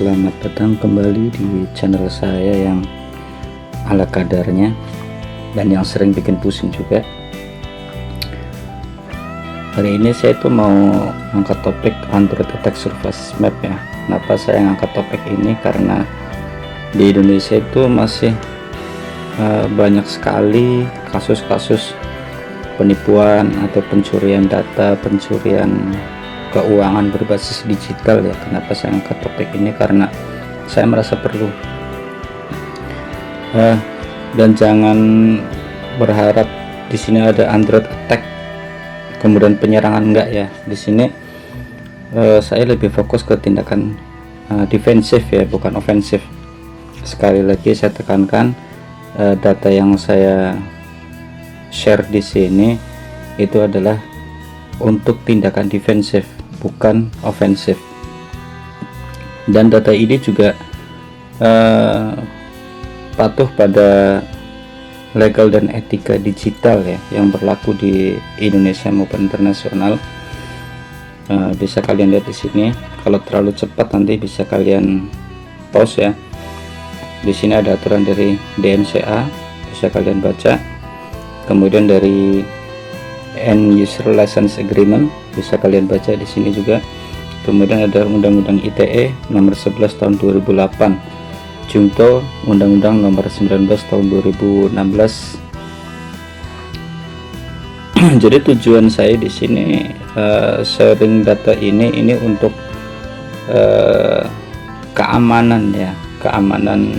selamat datang kembali di channel saya yang ala kadarnya dan yang sering bikin pusing juga. Hari ini saya tuh mau angkat topik Android Attack Surface Map ya. Kenapa saya ngangkat topik ini? Karena di Indonesia itu masih banyak sekali kasus-kasus penipuan atau pencurian data, pencurian keuangan berbasis digital ya. Kenapa saya angkat topik ini? Karena saya merasa perlu dan jangan berharap di sini ada Android attack kemudian penyerangan, enggak ya. Di sini saya lebih fokus ke tindakan defensif ya, bukan ofensif. Sekali lagi saya tekankan, data yang saya share di sini itu adalah untuk tindakan defensif, bukan ofensif. Dan data ini juga patuh pada legal dan etika digital ya yang berlaku di Indonesia maupun internasional. Bisa kalian lihat di sini. Kalau terlalu cepat nanti bisa kalian pause ya. Di sini ada aturan dari DMCA, bisa kalian baca. Kemudian dari End User License Agreement bisa kalian baca di sini juga. Kemudian ada Undang-Undang ITE nomor 11 tahun 2008, Junto Undang-Undang nomor 19 tahun 2016. Jadi tujuan saya di sini sharing data ini untuk keamanan ya, keamanan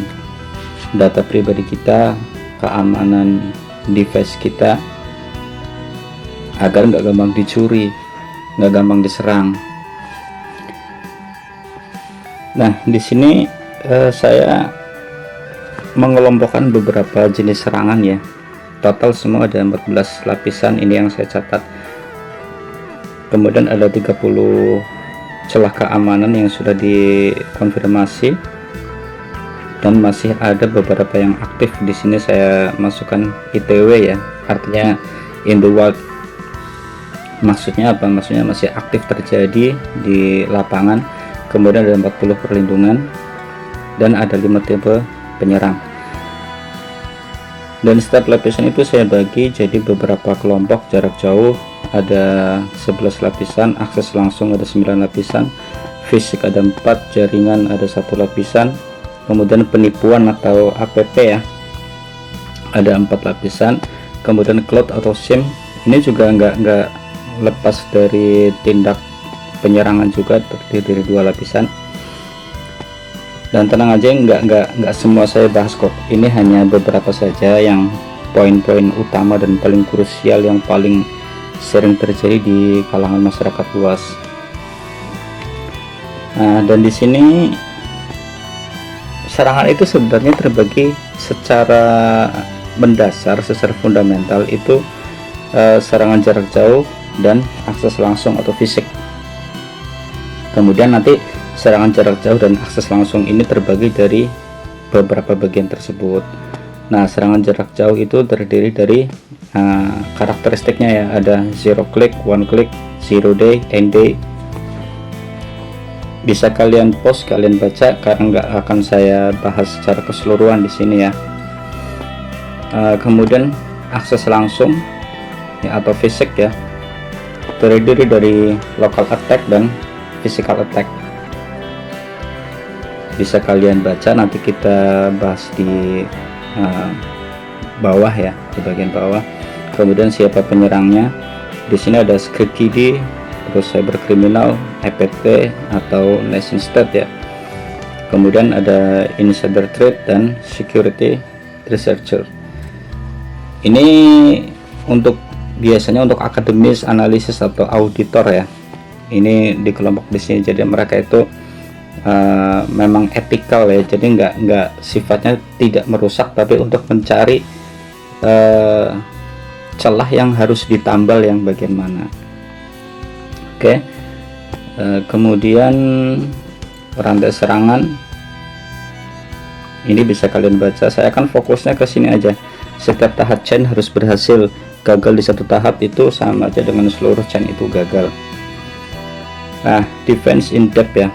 data pribadi kita, keamanan device kita, agar nggak gampang dicuri, nggak gampang diserang. Nah, di sini saya mengelompokkan beberapa jenis serangan ya. Total semua ada 14 lapisan, ini yang saya catat. Kemudian ada 30 celah keamanan yang sudah dikonfirmasi dan masih ada beberapa yang aktif. Di sini saya masukkan ITW ya, artinya in the wild. Maksudnya apa? Maksudnya masih aktif terjadi di lapangan. Kemudian ada 40 perlindungan dan ada 5 tipe penyerang. Dan setiap lapisan itu saya bagi jadi beberapa kelompok. Jarak jauh ada 11 lapisan, akses langsung ada 9 lapisan, fisik ada 4, jaringan ada 1 lapisan, kemudian penipuan atau APP ya ada 4 lapisan, kemudian cloud atau SIM ini juga nggak lepas dari tindak penyerangan, juga terdiri dari 2 lapisan. Dan tenang aja, nggak semua saya bahas kok, ini hanya beberapa saja yang poin-poin utama dan paling krusial yang paling sering terjadi di kalangan masyarakat luas. Nah, dan di sini serangan itu sebenarnya terbagi secara mendasar, secara fundamental itu serangan jarak jauh dan akses langsung atau fisik. Kemudian nanti serangan jarak jauh dan akses langsung ini terbagi dari beberapa bagian tersebut. Nah, serangan jarak jauh itu terdiri dari karakteristiknya ya, ada 0 click, 1 click, 0 day, end day. Bisa kalian pause, kalian baca karena nggak akan saya bahas secara keseluruhan di sini ya. Kemudian akses langsung ya atau fisik ya, terdiri dari local attack dan physical attack. Bisa kalian baca, nanti kita bahas di bawah ya, di bagian bawah. Kemudian siapa penyerangnya, di sini ada script kiddie, terus cyber criminal, EPT atau nation state ya. Kemudian ada insider threat dan security researcher. Ini biasanya untuk akademis, analisis atau auditor ya. Ini di kelompok di sini. Jadi mereka itu memang etikal ya, jadi nggak sifatnya tidak merusak, tapi untuk mencari celah yang harus ditambal yang bagian mana. Oke. Kemudian rantai serangan ini bisa kalian baca. Saya akan fokusnya ke sini aja. Setiap tahap chain harus berhasil. Gagal di satu tahap itu sama aja dengan seluruh chain itu gagal. Nah, defense in depth ya.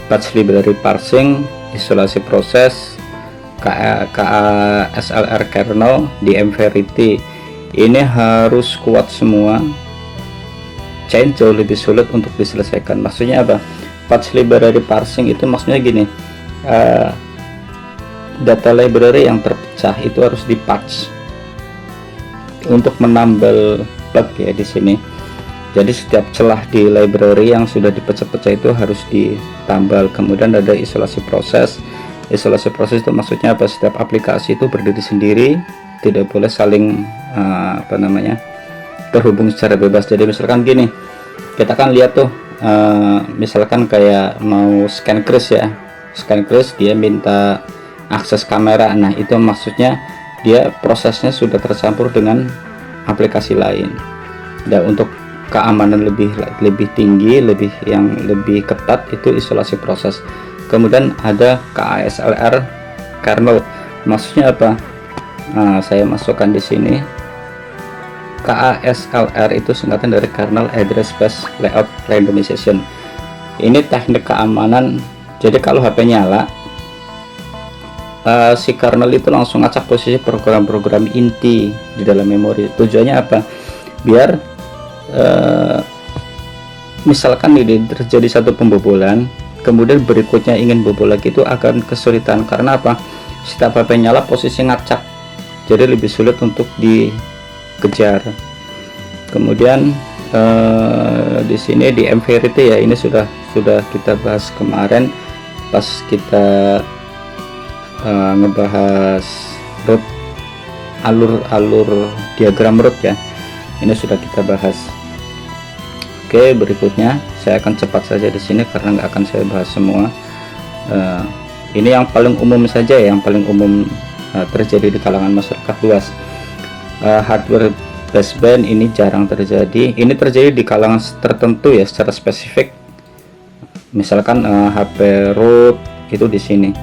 patch library parsing, isolasi proses, KASLR kernel, DM Verity. Ini harus kuat semua. Chain jauh lebih sulit untuk diselesaikan. Maksudnya apa? Patch library parsing itu maksudnya gini, data library yang terpecah itu harus dipatch untuk menambal bug ya di sini. Jadi setiap celah di library yang sudah dipecah-pecah itu harus ditambal. Kemudian ada isolasi proses. Isolasi proses itu maksudnya apa? Setiap aplikasi itu berdiri sendiri, tidak boleh saling terhubung secara bebas. Jadi misalkan gini, kita kan lihat tuh, misalkan kayak mau scan kris ya, scan kris dia minta akses kamera. Nah itu maksudnya dia prosesnya sudah tercampur dengan aplikasi lain. Dan untuk keamanan lebih tinggi, yang lebih ketat itu isolasi proses. Kemudian ada KASLR kernel. Maksudnya apa? Nah, saya masukkan di sini. KASLR itu singkatan dari kernel address space layout randomization. Ini teknik keamanan. Jadi kalau HP nyala, si kernel itu langsung acak posisi program-program inti di dalam memori. Tujuannya apa? Biar misalkan ini terjadi satu pembobolan, kemudian berikutnya ingin bobol lagi, itu akan kesulitan. Karena apa? Setiap HP nyala posisi ngacak, jadi lebih sulit untuk dikejar. Kemudian di sini di DM Verity ya, ini sudah kita bahas kemarin pas kita ngebahas root, alur diagram root ya. Ini sudah kita bahas. Oke, berikutnya saya akan cepat saja di sini karena nggak akan saya bahas semua. Ini yang paling umum saja, yang paling umum terjadi di kalangan masyarakat luas. Hardware baseband ini jarang terjadi. Ini terjadi di kalangan tertentu ya, secara spesifik. Misalkan HP root itu di sini.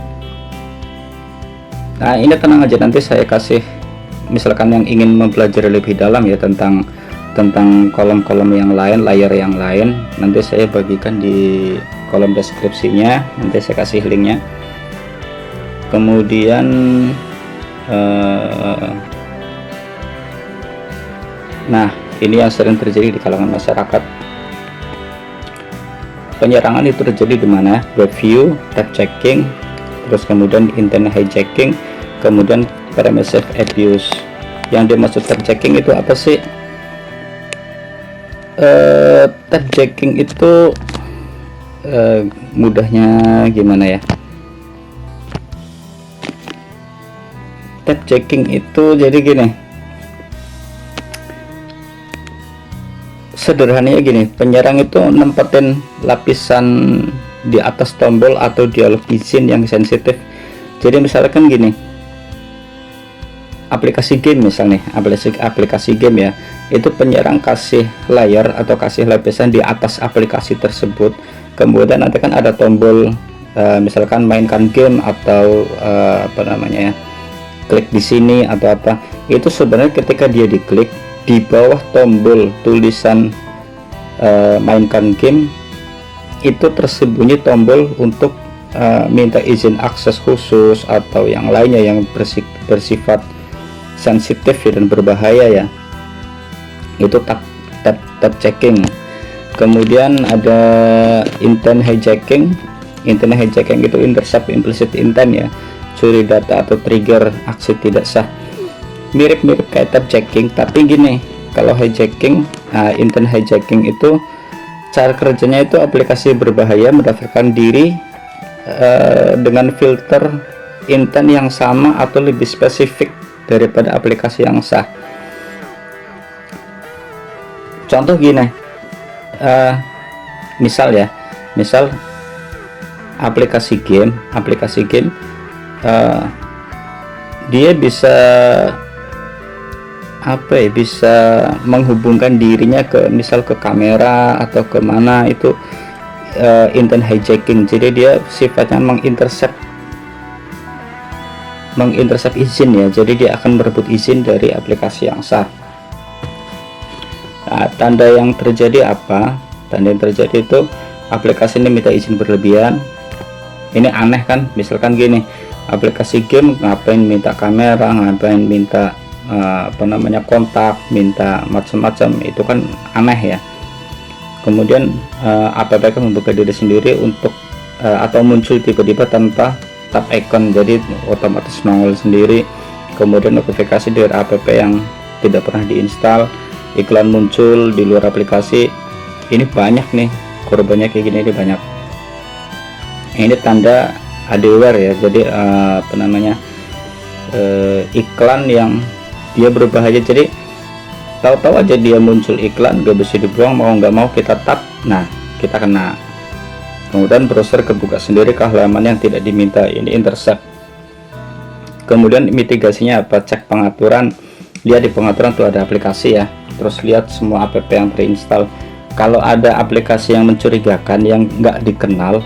Nah ini tenang aja, nanti saya kasih, misalkan yang ingin mempelajari lebih dalam ya tentang kolom-kolom yang lain, layer yang lain, nanti saya bagikan di kolom deskripsinya, nanti saya kasih linknya. Kemudian nah ini yang sering terjadi di kalangan masyarakat. Penyerangan itu terjadi di mana? Web view, tab checking, terus kemudian internet hijacking, kemudian permissive abuse. Yang dimaksud tab checking itu apa sih? Tab checking itu mudahnya gimana ya? Tab checking itu jadi gini, sederhananya gini, penyerang itu nempetin lapisan di atas tombol atau dialog izin yang sensitif. Jadi misalkan gini, aplikasi game misalnya, aplikasi game ya, itu penyerang kasih layar atau kasih lapisan di atas aplikasi tersebut. Kemudian nanti kan ada tombol misalkan mainkan game atau klik di sini atau apa. Itu sebenarnya ketika dia diklik, di bawah tombol tulisan mainkan game itu tersembunyi tombol untuk minta izin akses khusus atau yang lainnya yang bersifat sensitif dan berbahaya ya. Itu tab checking. Kemudian ada intent hijacking. Intent hijacking itu intercept implicit intent ya, curi data atau trigger aksi tidak sah. Mirip-mirip kayak tab checking, tapi gini, kalau hijacking, intent hijacking itu cara kerjanya itu aplikasi berbahaya mendaftarkan diri dengan filter intent yang sama atau lebih spesifik daripada aplikasi yang sah. Contoh gini, misal aplikasi game dia bisa bisa menghubungkan dirinya ke misal ke kamera atau kemana, itu intent hijacking. Jadi dia sifatnya mengintercept izin ya, jadi dia akan merebut izin dari aplikasi yang sah. Nah, tanda yang terjadi apa? Tanda yang terjadi itu aplikasi ini minta izin berlebihan, Ini aneh kan, misalkan gini, aplikasi game ngapain minta kamera, ngapain minta kontak, minta macam-macam, itu kan aneh ya. Kemudian APK membuka diri sendiri untuk atau muncul tiba-tiba tanpa tap icon, jadi otomatis nongol sendiri. Kemudian notifikasi dari app yang tidak pernah diinstal, iklan muncul di luar aplikasi. Ini banyak nih korbannya kayak gini, ini banyak. Ini tanda adware ya, jadi iklan yang dia berbahaya. Jadi tahu-tahu aja dia muncul iklan, gak bisa dibuang, mau nggak mau kita tap, nah kita kena. Kemudian browser kebuka sendiri ke halaman yang tidak diminta, ini intercept. Kemudian mitigasinya apa? Cek pengaturan, lihat di pengaturan tuh ada aplikasi ya, terus lihat semua app yang terinstall. Kalau ada aplikasi yang mencurigakan yang nggak dikenal,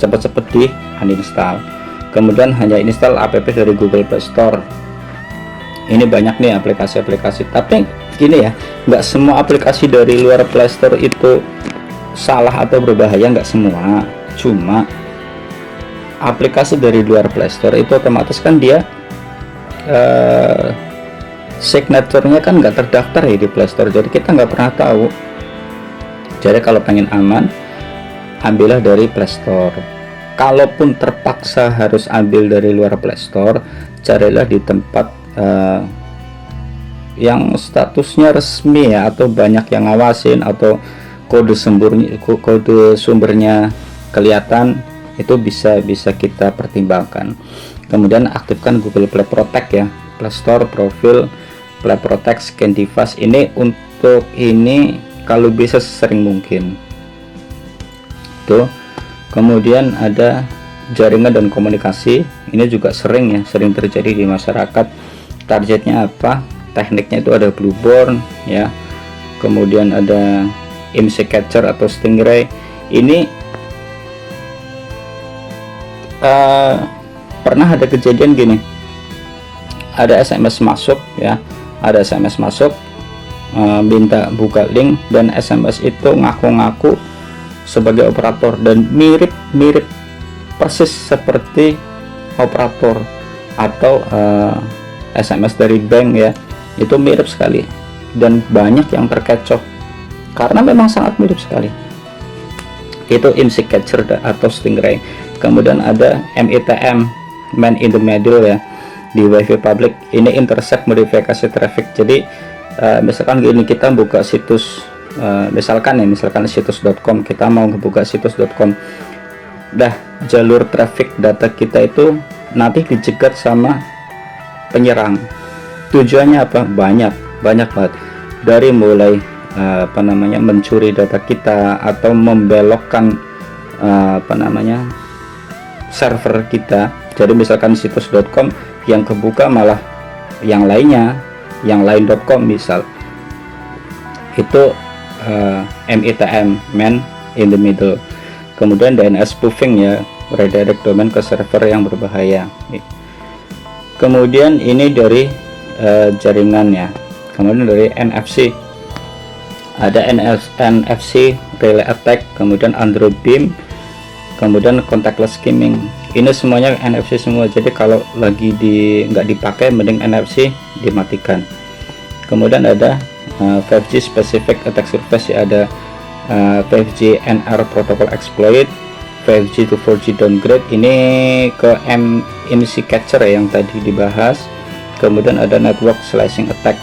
cepat-cepat di uninstall. Kemudian hanya install app dari Google Play Store. Ini banyak nih aplikasi-aplikasi, tapi gini ya, nggak semua aplikasi dari luar Play Store itu salah atau berbahaya, nggak semua. Cuma aplikasi dari luar Play Store itu otomatis kan dia signaturenya kan nggak terdaftar ya di Play Store, jadi kita nggak pernah tahu. Jadi kalau pengen aman, ambillah dari Play Store. Kalaupun terpaksa harus ambil dari luar Play Store, carilah di tempat yang statusnya resmi ya, atau banyak yang ngawasin, atau kode sumbernya kelihatan, itu bisa kita pertimbangkan. Kemudian aktifkan Google Play Protect ya, Play Store profil Play Protect scan device. Ini untuk ini kalau bisa sering mungkin tuh. Kemudian ada jaringan dan komunikasi, ini juga sering terjadi di masyarakat. Targetnya apa? Tekniknya itu ada Blueborn ya, kemudian ada IMSI Catcher atau Stingray. Ini pernah ada kejadian gini, ada SMS masuk ya, ada SMS masuk, minta buka link, dan SMS itu ngaku-ngaku sebagai operator dan mirip persis seperti operator atau SMS dari bank ya, itu mirip sekali, dan banyak yang terkecoh karena memang sangat mirip sekali. Itu IMSI Catcher atau Stingray. Kemudian ada MITM, Man in the Middle ya, di WiFi public. Ini intercept modifikasi traffic. Jadi misalkan gini, kita buka situs misalkan situs.com, kita mau ngebuka situs.com, dah jalur traffic data kita itu nanti dicegat sama penyerang. Tujuannya apa? Banyak banget, dari mulai mencuri data kita, atau membelokkan server kita. Jadi misalkan situs.com yang kebuka malah yang lainnya, yang lain.com misal, itu MITM, Man in the Middle. Kemudian DNS spoofing ya, redirect domain ke server yang berbahaya. Kemudian ini dari jaringan ya. Kemudian dari NFC, ada NFC relay attack, kemudian Android Beam, kemudian contactless skimming. Ini semuanya NFC semua, jadi kalau lagi nggak dipakai, mending NFC dimatikan. Kemudian ada 5G specific attack surface ya, ada 5G NR protocol exploit, 5G to 4G downgrade, ini ke IMSI Catcher yang tadi dibahas. Kemudian ada network slicing attack,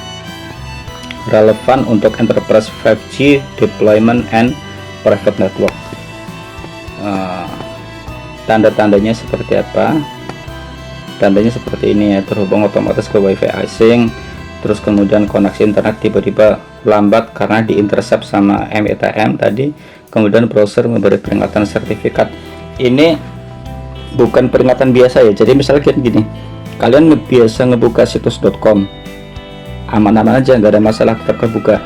relevan untuk enterprise 5G deployment and private network. Tanda-tandanya seperti apa? Tandanya seperti ini ya, terhubung otomatis ke WiFi asing, terus kemudian koneksi internet tiba-tiba lambat karena diintercept sama MITM tadi. Kemudian browser memberi peringatan sertifikat. Ini bukan peringatan biasa ya, jadi misalnya gini, kalian biasa ngebuka situs.com, aman-aman aja, nggak ada masalah, tetap kebuka.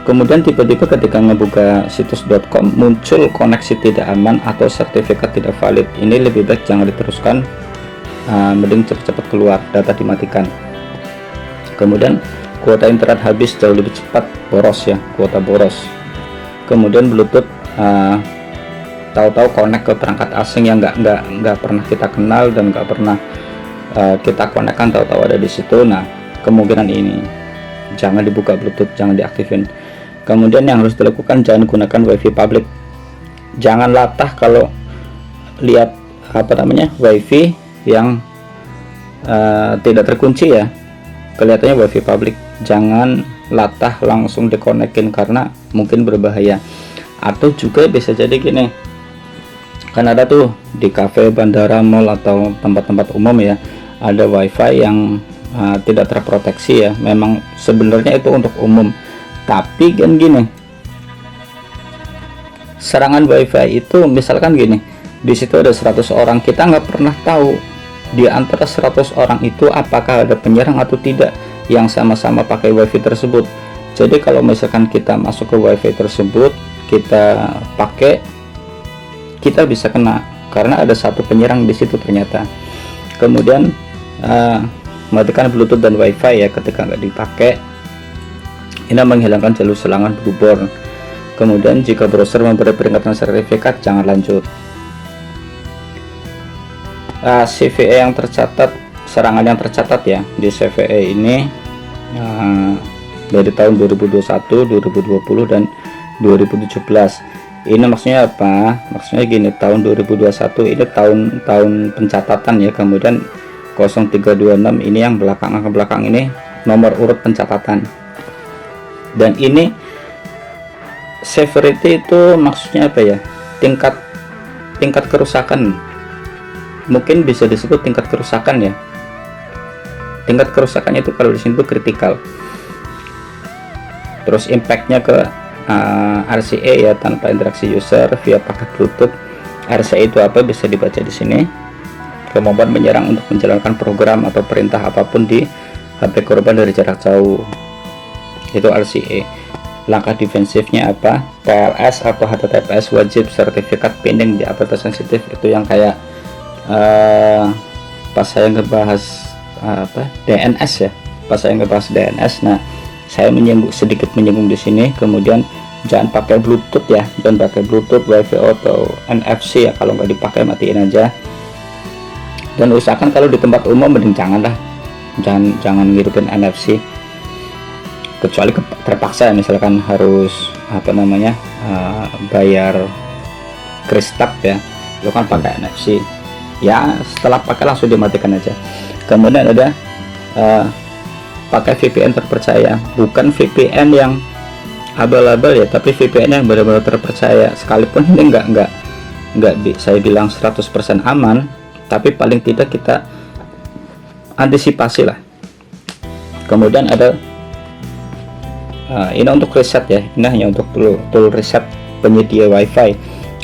Kemudian tiba-tiba ketika ngebuka situs.com muncul koneksi tidak aman atau sertifikat tidak valid. Ini lebih baik jangan diteruskan, mending cepat-cepat keluar, data dimatikan. Kemudian kuota internet habis jauh lebih cepat, boros ya, kuota boros. Kemudian Bluetooth tahu-tahu connect ke perangkat asing yang nggak pernah kita kenal dan nggak pernah kita konekkan, tahu-tahu ada di situ. Nah, kemungkinan ini jangan dibuka Bluetooth, jangan diaktifin. Kemudian yang harus dilakukan, jangan gunakan WiFi public. Jangan latah kalau lihat WiFi yang tidak terkunci ya, kelihatannya WiFi public. Jangan latah langsung dikonekin karena mungkin berbahaya. Atau juga bisa jadi gini, kan ada tuh di cafe, bandara, mall atau tempat-tempat umum ya, ada WiFi yang tidak terproteksi ya. Memang sebenarnya itu untuk umum, tapi kan gini, serangan WiFi itu misalkan gini, di situ ada 100 orang, kita nggak pernah tahu di antara 100 orang itu apakah ada penyerang atau tidak yang sama-sama pakai WiFi tersebut. Jadi kalau misalkan kita masuk ke WiFi tersebut, kita pakai, kita bisa kena karena ada satu penyerang di situ ternyata. Kemudian matikan Bluetooth dan WiFi ya ketika nggak dipakai. Ini menghilangkan jalur serangan blueborn. Kemudian jika browser memberi peringatan sertifikat, jangan lanjut. CVE yang tercatat, serangan yang tercatat ya di CVE ini dari tahun 2021, 2020 dan 2017. Ini maksudnya apa? Maksudnya gini, tahun 2021 ini tahun pencatatan ya. Kemudian 0326 ini yang belakang ini nomor urut pencatatan. Dan ini severity itu maksudnya apa ya? Tingkat kerusakan. Mungkin bisa disebut tingkat kerusakan ya. Tingkat kerusakannya itu kalau di sini tuh kritikal. Terus impactnya ke RCA ya, tanpa interaksi user via paket Bluetooth. RCA itu apa? Bisa dibaca di sini. Kemampuan menyerang untuk menjalankan program atau perintah apapun di HP korban dari jarak jauh. Itu RCA. Langkah defensifnya apa? TLS atau HTTPS wajib sertifikat pinning di aplikasi sensitif. Itu yang kayak pas saya ngebahas DNS ya. Pas saya ngebahas DNS, nah saya sedikit menyinggung di sini. Kemudian jangan pakai Bluetooth ya, jangan pakai Bluetooth, WiFi atau NFC ya. Kalau nggak dipakai matiin aja. Dan usahakan kalau di tempat umum mending jangan ngirupin NFC, kecuali terpaksa misalkan harus bayar Kristap ya, lo kan pakai NFC ya. Setelah pakai langsung dimatikan aja. Kemudian ada pakai VPN terpercaya, bukan VPN yang abal-abal ya, tapi VPN yang benar-benar terpercaya. Sekalipun ini enggak saya bilang 100% aman, tapi paling tidak kita antisipasi lah. Kemudian ada ini untuk riset ya, ini hanya untuk tool riset penyedia WiFi,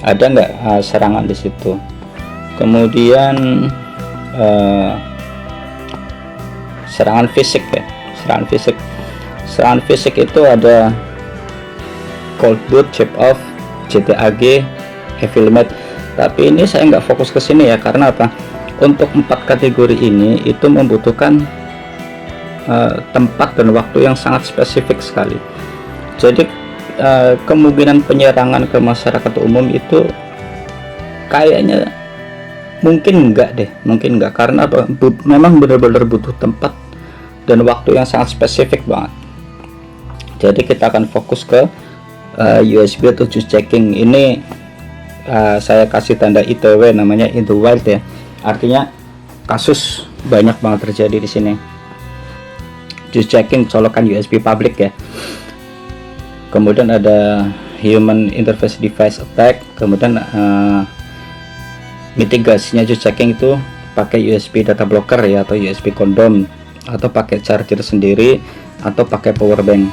ada nggak serangan di situ. Kemudian serangan fisik ya, serangan fisik itu ada cold boot, chip off, JTAG, heavy limit. Tapi ini saya nggak fokus ke sini ya, karena apa? Untuk 4 kategori ini itu membutuhkan tempat dan waktu yang sangat spesifik sekali. Jadi kemungkinan penyerangan ke masyarakat umum itu kayaknya mungkin enggak karena apa? Memang benar-benar butuh tempat dan waktu yang sangat spesifik banget. Jadi kita akan fokus ke USB atau juice checking. Ini saya kasih tanda ITW, namanya in the wild ya, artinya kasus banyak banget terjadi di sini. Juice checking colokan USB public ya. Kemudian ada human interface device attack. Kemudian mitigasinya juice checking itu pakai USB data blocker ya, atau USB kondom, atau pakai charger sendiri, atau pakai power bank.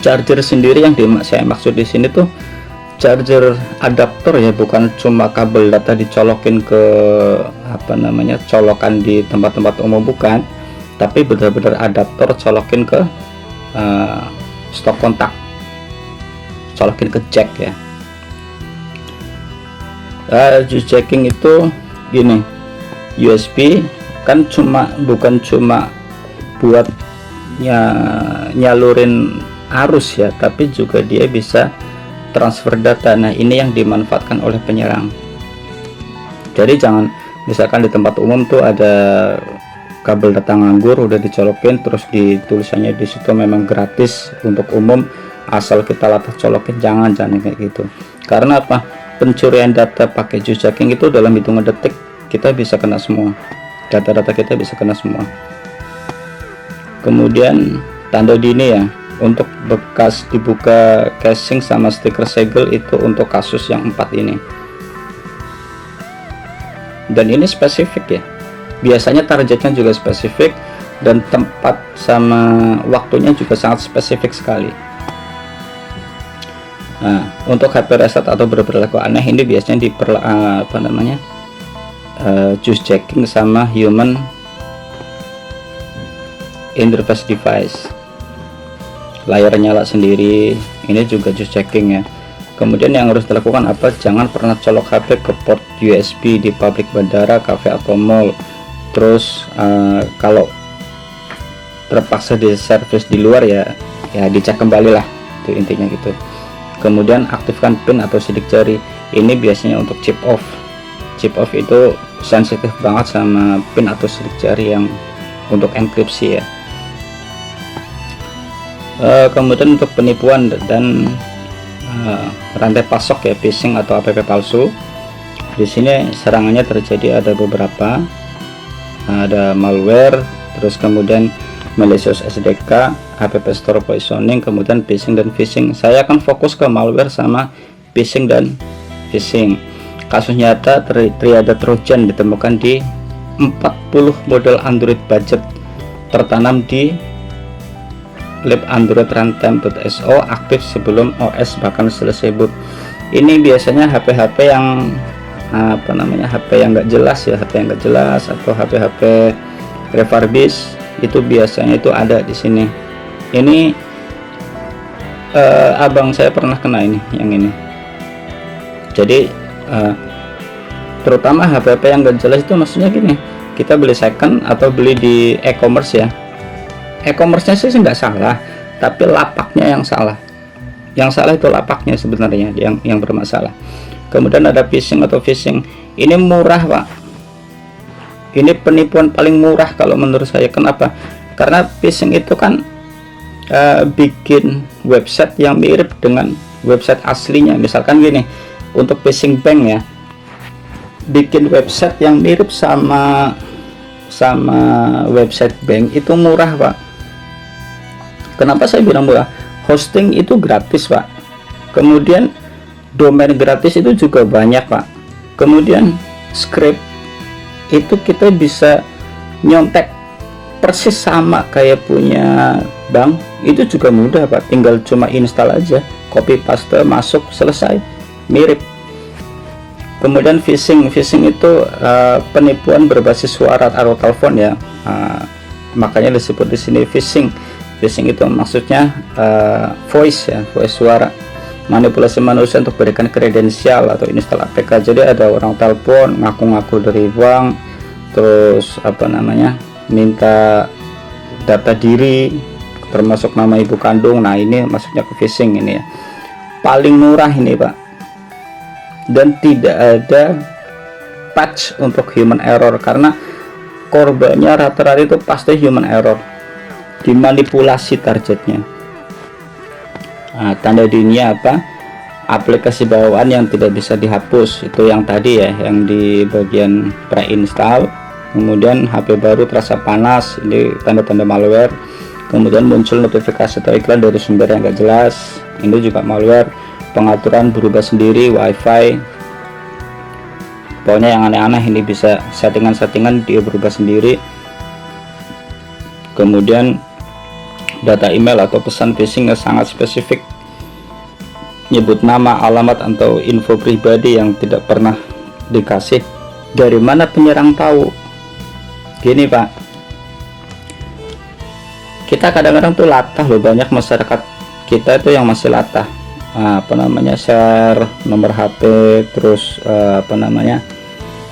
Charger sendiri yang saya maksud di sini tuh charger adaptor ya, bukan cuma kabel data dicolokin ke colokan di tempat-tempat umum, bukan, tapi benar-benar adaptor colokin ke stok kontak, colokin ke jack ya. Juice checking itu gini, USB kan bukan cuma buat nyalurin arus ya, tapi juga dia bisa transfer data. Nah, ini yang dimanfaatkan oleh penyerang. Jadi jangan, misalkan di tempat umum tuh ada kabel data nganggur udah dicolokin, terus tulisannya di situ memang gratis untuk umum, asal kita latah colokin. Jangan kayak gitu. Karena apa? Pencurian data pakai juice-jacking itu dalam hitungan detik kita bisa kena semua, data-data kita bisa kena semua. Kemudian tanda dini ya, untuk bekas dibuka casing sama stiker segel itu untuk kasus yang 4 ini. Dan ini spesifik ya, biasanya targetnya juga spesifik, dan tempat sama waktunya juga sangat spesifik sekali. Nah, untuk HP reset atau berperilaku aneh ini biasanya juice jacking sama human interface device. Layar nyala sendiri, ini juga juice jacking ya. Kemudian yang harus dilakukan apa? Jangan pernah colok HP ke port USB di pabrik, bandara, kafe atau mall. Terus kalau terpaksa di servis di luar ya dicek kembali lah, itu intinya gitu. Kemudian aktifkan pin atau sidik jari, ini biasanya untuk chip off. Chip off itu sensitif banget sama pin atau sidik jari yang untuk enkripsi ya. Kemudian untuk penipuan dan rantai pasok ya, phishing atau app palsu. Di sini serangannya terjadi ada beberapa, ada malware, terus kemudian malicious SDK, app store poisoning, kemudian phishing dan phishing. Saya akan fokus ke malware sama phishing dan phishing. Kasus nyata triada Trojan ditemukan di 40 model Android budget tertanam di lab Android runtime.so, aktif sebelum OS bahkan selesai boot. Ini biasanya HP-HP yang HP yang nggak jelas ya, HP yang nggak jelas atau HP-HP refurbish, itu biasanya itu ada di sini. Ini abang saya pernah kena ini, yang ini. Jadi terutama HP-HP yang nggak jelas itu, maksudnya gini, kita beli second atau beli di e-commerce ya. E-commerce-nya sih nggak salah, tapi lapaknya yang salah. Yang salah itu lapaknya sebenarnya yang bermasalah. Kemudian ada phishing atau phishing. Ini murah, Pak. Ini penipuan paling murah kalau menurut saya. Kenapa? Karena phishing itu kan bikin website yang mirip dengan website aslinya. Misalkan gini, untuk phishing bank ya, bikin website yang mirip sama website bank itu murah, Pak. Kenapa saya bilang murah? Hosting itu gratis, Pak. Kemudian domain gratis itu juga banyak, Pak. Kemudian script itu kita bisa nyontek persis sama kayak punya bank, itu juga mudah, Pak. Tinggal cuma install aja, copy paste, masuk, selesai, mirip. Kemudian phishing itu penipuan berbasis suara atau telepon ya, makanya disebut di sini phishing. Phishing itu maksudnya voice ya, voice suara, manipulasi manusia untuk berikan kredensial atau install APK. Jadi ada orang telepon ngaku-ngaku dari bank, terus minta data diri termasuk nama ibu kandung. Nah, ini maksudnya ke phishing ini ya. Paling murah ini, Pak, dan tidak ada patch untuk human error, karena korbannya rata-rata itu pasti human error, dimanipulasi targetnya. Nah, tanda dini apa? Aplikasi bawaan yang tidak bisa dihapus, itu yang tadi ya, yang di bagian pre-install. Kemudian HP baru terasa panas, ini tanda-tanda malware. Kemudian muncul notifikasi atau iklan dari sumber yang gak jelas, ini juga malware. Pengaturan berubah sendiri, wifi, pokoknya yang aneh-aneh ini bisa settingan dia berubah sendiri. Kemudian data email atau pesan phishing yang sangat spesifik, nyebut nama, alamat atau info pribadi yang tidak pernah dikasih. Dari mana penyerang tahu? Gini, Pak, kita kadang-kadang tuh latah loh, banyak masyarakat kita itu yang masih latah share nomor HP, terus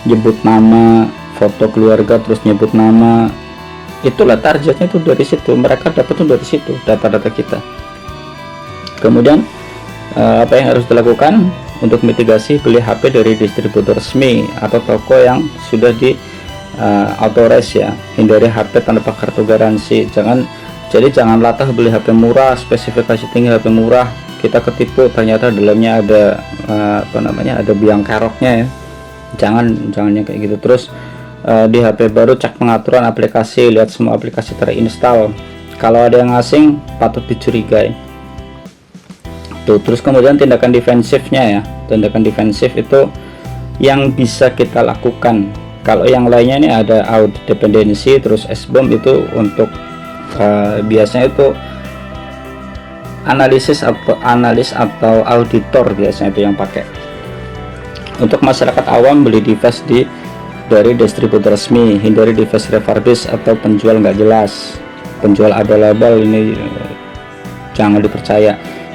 nyebut nama, foto keluarga, terus nyebut nama. Itulah targetnya, itu dari situ mereka dapat tuh, dari situ data-data kita. Kemudian Apa yang harus dilakukan untuk mitigasi? Beli HP dari distributor resmi atau toko yang sudah di authorize ya. Hindari HP tanpa kartu garansi. Jangan latah beli HP murah, spesifikasi tinggi HP murah, kita ketipu ternyata dalamnya ada ada biang keroknya ya. Jangan yang kayak gitu. Terus di HP baru cek pengaturan aplikasi, lihat semua aplikasi terinstall. Kalau ada yang asing patut dicurigai. Tuh, terus kemudian tindakan defensifnya ya. Tindakan defensif itu yang bisa kita lakukan. Kalau yang lainnya ini ada audit dependency, terus SBOM itu untuk biasanya itu analis atau auditor, biasanya itu yang pakai. Untuk masyarakat awam, beli device dari distributor resmi. Hindari device refurbish atau penjual nggak jelas, penjual abal-abal, ini jangan dipercaya.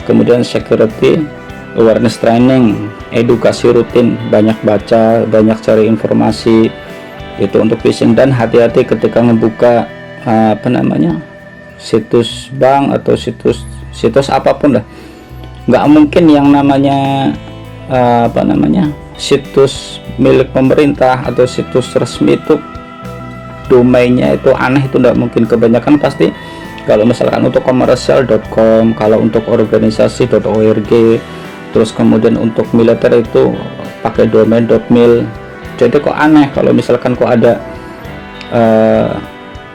Kemudian security awareness training, edukasi rutin, banyak baca, banyak cari informasi itu untuk phishing. Dan hati-hati ketika membuka situs bank atau situs apapun lah. Nggak mungkin yang namanya situs milik pemerintah atau situs resmi itu domainnya itu aneh, itu nggak mungkin. Kebanyakan pasti kalau misalkan untuk komersial.com, kalau untuk organisasi.org, terus kemudian untuk militer itu pakai domain .mil. Jadi kok aneh kalau misalkan kok ada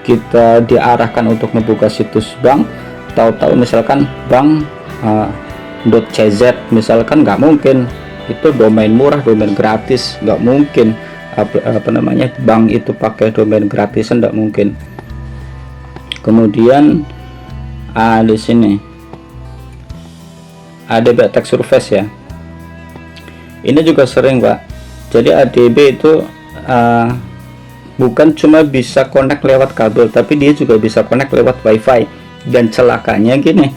kita diarahkan untuk membuka situs bank, tahu-tahu misalkan bank .cz misalkan, nggak mungkin. Itu domain murah, domain gratis, nggak mungkin bank itu pakai domain gratisan, nggak mungkin. Kemudian di sini ADB attack surface ya, ini juga sering Pak. Jadi ADB itu bukan cuma bisa connect lewat kabel, tapi dia juga bisa connect lewat wifi. Dan celakanya gini,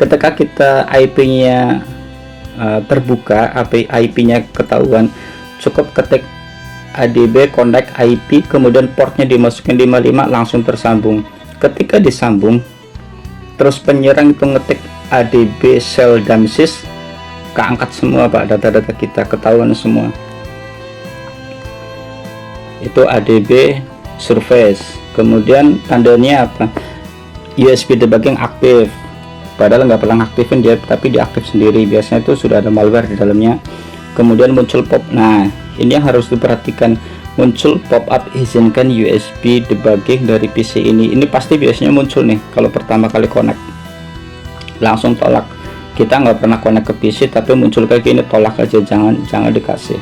ketika kita IP-nya terbuka, IP-nya ketahuan, cukup ketik ADB connect IP, kemudian portnya dimasukin 55, langsung tersambung. Ketika disambung, terus penyerang itu ngetik ADB shell damsis, keangkat semua Pak, data-data kita ketahuan semua. Itu ADB surface. Kemudian tandanya apa? USB debugging aktif, padahal nggak pernah aktifin dia, tapi diaktif sendiri. Biasanya itu sudah ada malware di dalamnya. Kemudian muncul pop. Nah, ini yang harus diperhatikan. Muncul pop-up izinkan USB debugging dari PC ini pasti biasanya muncul nih kalau pertama kali connect, langsung tolak. Kita nggak pernah connect ke PC tapi muncul kayak gini, tolak aja, jangan dikasih.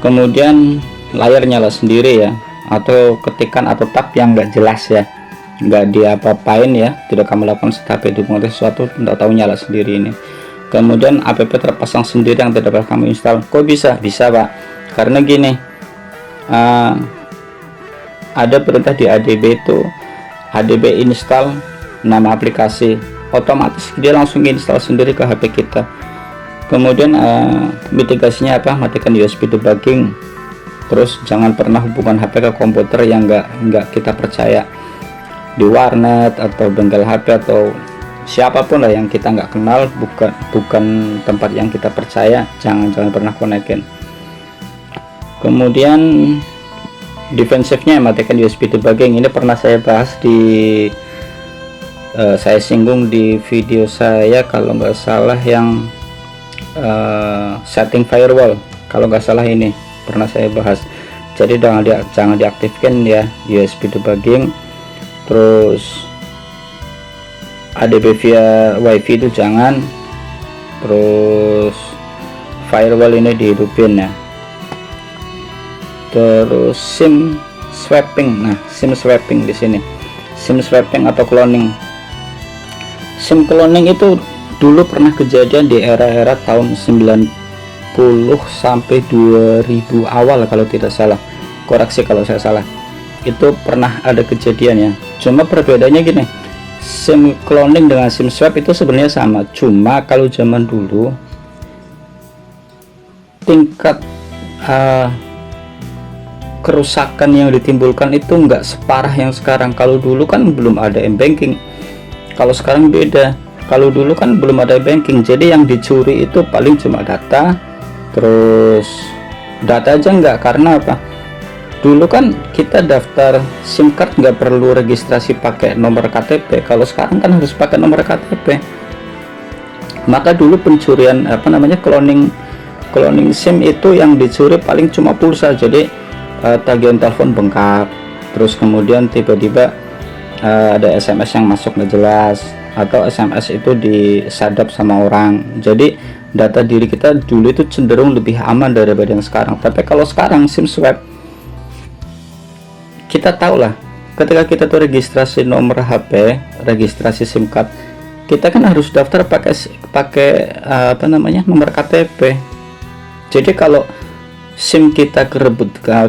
Kemudian layar nyala sendiri ya, atau ketikan atau tab yang nggak jelas ya, nggak diapa-apain ya, tidak kamu lakukan setelah dimengerti sesuatu, tidak tahu nyala sendiri ini. Kemudian app terpasang sendiri yang tidak dapat kamu install. Kok bisa Pak, karena gini, ada perintah di ADB itu ADB install nama aplikasi, otomatis dia langsung install sendiri ke HP kita. Kemudian mitigasinya apa? Matikan USB debugging. Terus jangan pernah hubungan HP ke komputer yang nggak kita percaya, di warnet atau bengkel HP atau siapapun lah yang kita nggak kenal, bukan tempat yang kita percaya, jangan pernah konekin. Kemudian defensifnya matikan USB debugging. Ini pernah saya bahas saya singgung di video saya kalau nggak salah yang setting firewall, kalau nggak salah ini pernah saya bahas. Jadi jangan diaktifkan ya USB debugging. Terus ADB via wifi itu jangan. Terus firewall ini dihidupin ya. Terus SIM swapping. Nah, SIM swapping di sini, SIM swapping atau cloning. SIM cloning itu dulu pernah kejadian di era-era tahun 90 sampai 2000 awal kalau tidak salah, koreksi kalau saya salah. Itu pernah ada kejadian ya. Cuma perbedaannya gini, SIM cloning dengan SIM swap itu sebenarnya sama, cuma kalau zaman dulu tingkat kerusakan yang ditimbulkan itu nggak separah yang sekarang. Kalau dulu kan belum ada m-banking, kalau sekarang beda. Kalau dulu kan belum ada banking, jadi yang dicuri itu paling cuma data, terus data aja enggak. Karena apa, dulu kan kita daftar SIM card nggak perlu registrasi pakai nomor KTP. Kalau sekarang kan harus pakai nomor KTP. Maka dulu pencurian cloning SIM itu yang dicuri paling cuma pulsa. Jadi tagihan telepon bengkak, terus kemudian tiba-tiba ada SMS yang masuk nggak jelas, atau SMS itu disadap sama orang. Jadi data diri kita dulu itu cenderung lebih aman daripada yang sekarang. Tapi kalau sekarang SIM swap, kita tahu lah, ketika kita tuh registrasi nomor HP, registrasi SIM card, kita kan harus daftar pakai nomor KTP. Jadi kalau SIM kita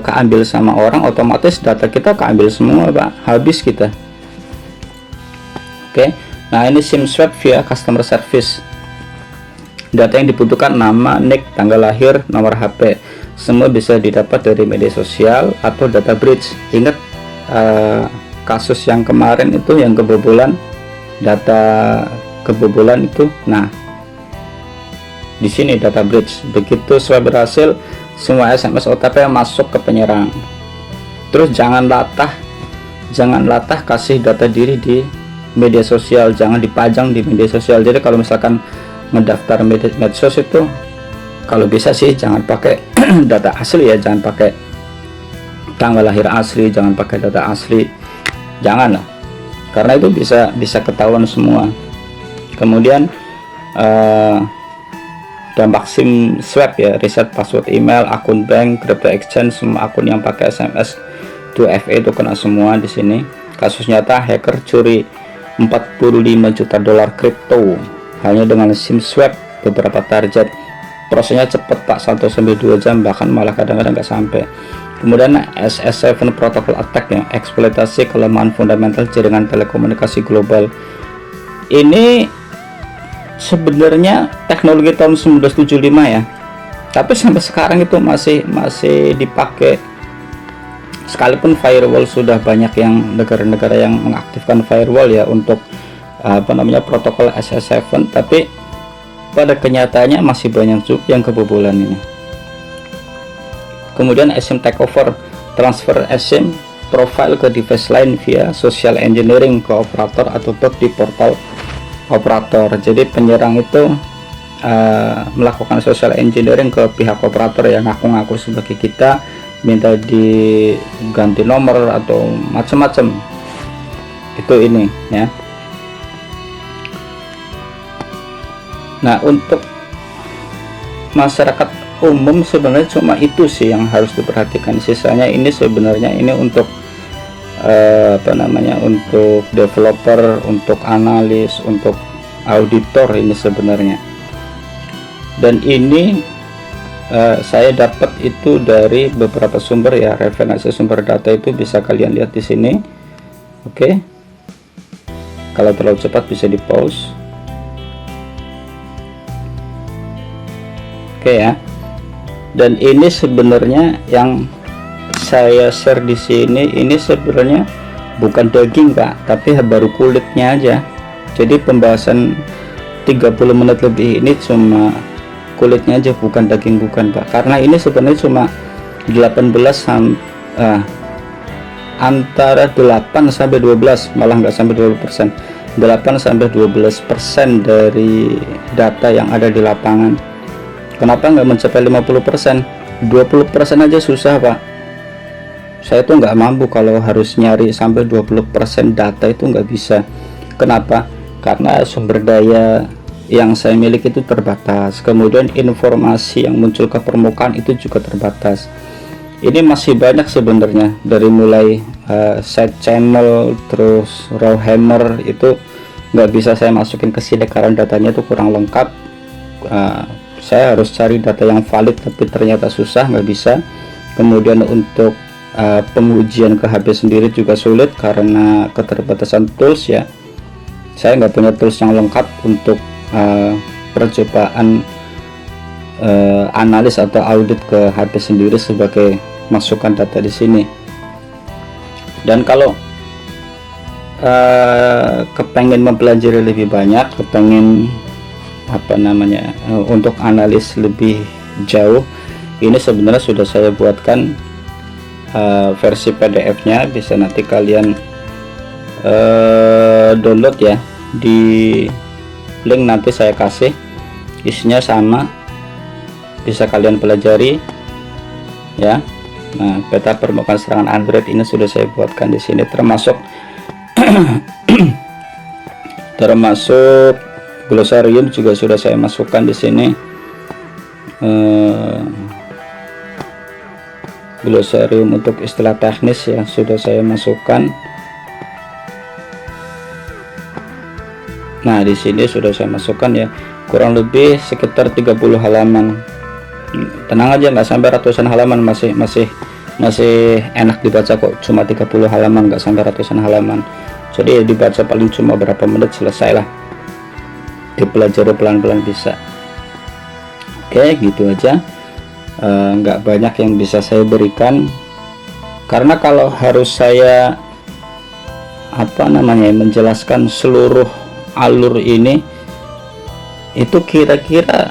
keambil sama orang, otomatis data kita keambil semua, Pak, habis kita. Oke. Nah, ini SIM swap via customer service. Data yang dibutuhkan nama, NIK, tanggal lahir, nomor HP, semua bisa didapat dari media sosial atau data breach. Ingat kasus yang kemarin itu yang kebobolan, data kebobolan itu. Nah, di sini data breach. Begitu swap berhasil, semua SMS OTP masuk ke penyerang. Terus jangan latah kasih data diri di media sosial, jangan dipajang di media sosial. Jadi kalau misalkan ngedaftar medsos itu, kalau bisa sih jangan pakai data asli ya, jangan pakai tanggal lahir asli, jangan pakai data asli, jangan lah, karena itu bisa ketahuan semua. Kemudian dampak SIM swap ya, reset password email, akun bank, crypto exchange, semua akun yang pakai SMS 2FA itu kena semua di sini. Kasus nyata, hacker curi 45 juta dolar kripto hanya dengan SIM swap beberapa target. Prosesnya cepat, Pak, 1-2 jam, bahkan malah kadang-kadang nggak sampai. Kemudian SS7 protocol attack ya, eksploitasi kelemahan fundamental jaringan telekomunikasi global. Ini sebenarnya teknologi tahun 1975 ya, tapi sampai sekarang itu masih dipakai. Sekalipun firewall sudah banyak yang negara-negara yang mengaktifkan firewall ya untuk protokol SS7, tapi pada kenyataannya masih banyak juga yang kebobolan ini. Kemudian eSIM takeover, transfer eSIM profile ke device lain via social engineering ke operator atau bot di portal operator. Jadi penyerang itu melakukan social engineering ke pihak operator yang ngaku-ngaku sebagai kita, minta diganti nomor atau macam-macam. Itu ini ya. Nah, untuk masyarakat umum sebenarnya cuma itu sih yang harus diperhatikan. Sisanya ini sebenarnya ini untuk untuk developer, untuk analis, untuk auditor ini sebenarnya. Dan ini saya dapat itu dari beberapa sumber ya, referensi sumber data itu bisa kalian lihat di sini. Oke. Kalau terlalu cepat bisa di pause. Oke ya. Dan ini sebenarnya yang saya share di sini, ini sebenarnya bukan daging, Pak, tapi baru kulitnya aja. Jadi pembahasan 30 menit lebih ini cuma kulitnya aja, bukan daging, bukan, Pak. Karena ini sebenarnya cuma 18 antara 8 sampai 12, malah nggak sampai 20%, 8 sampai 12% dari data yang ada di lapangan. Kenapa nggak mencapai 50%? 20% aja susah, Pak. Saya tuh nggak mampu kalau harus nyari sampai 20% data, itu nggak bisa. Kenapa? Karena sumber daya yang saya miliki itu terbatas, kemudian informasi yang muncul ke permukaan itu juga terbatas. Ini masih banyak sebenarnya, dari mulai side channel, terus raw hammer, itu nggak bisa saya masukin ke sini karena datanya itu kurang lengkap. Saya harus cari data yang valid, tapi ternyata susah, nggak bisa. Kemudian untuk pengujian ke HP sendiri juga sulit karena keterbatasan tools ya. Saya nggak punya tools yang lengkap untuk percobaan analis atau audit ke HP sendiri sebagai masukan data di sini. Dan kalau kepengen mempelajari lebih banyak, kepengen untuk analis lebih jauh, ini sebenarnya sudah saya buatkan versi PDF-nya, bisa nanti kalian download ya, di link nanti saya kasih, isinya sama, bisa kalian pelajari ya. Nah, peta permukaan serangan Android ini sudah saya buatkan di sini, termasuk glosarium juga sudah saya masukkan di sini. Glosarium untuk istilah teknis ya sudah saya masukkan. Nah, di sini sudah saya masukkan ya, kurang lebih sekitar 30 halaman. Tenang aja, nggak sampai ratusan halaman, masih enak dibaca kok, cuma 30 halaman, nggak sampai ratusan halaman. Jadi ya dibaca paling cuma berapa menit selesai lah, dipelajari pelan-pelan bisa. Oke, gitu aja. Nggak banyak yang bisa saya berikan, karena kalau harus saya menjelaskan seluruh alur ini, itu kira-kira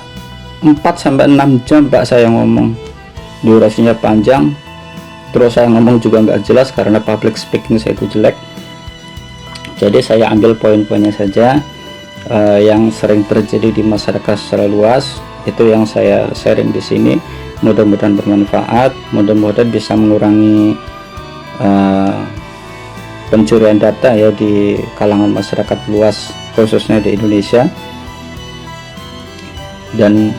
4-6 jam Pak saya ngomong, durasinya panjang, terus saya ngomong juga nggak jelas karena public speaking saya itu jelek. Jadi saya ambil poin-poinnya saja yang sering terjadi di masyarakat secara luas, itu yang saya sharing di sini. Mudah-mudahan bermanfaat, mudah-mudahan bisa mengurangi pencurian data ya di kalangan masyarakat luas, khususnya di Indonesia. Dan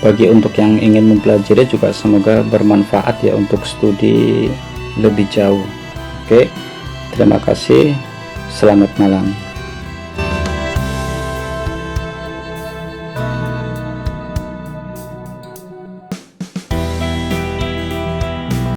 bagi untuk yang ingin mempelajari juga semoga bermanfaat ya untuk studi lebih jauh. Oke, terima kasih, selamat malam.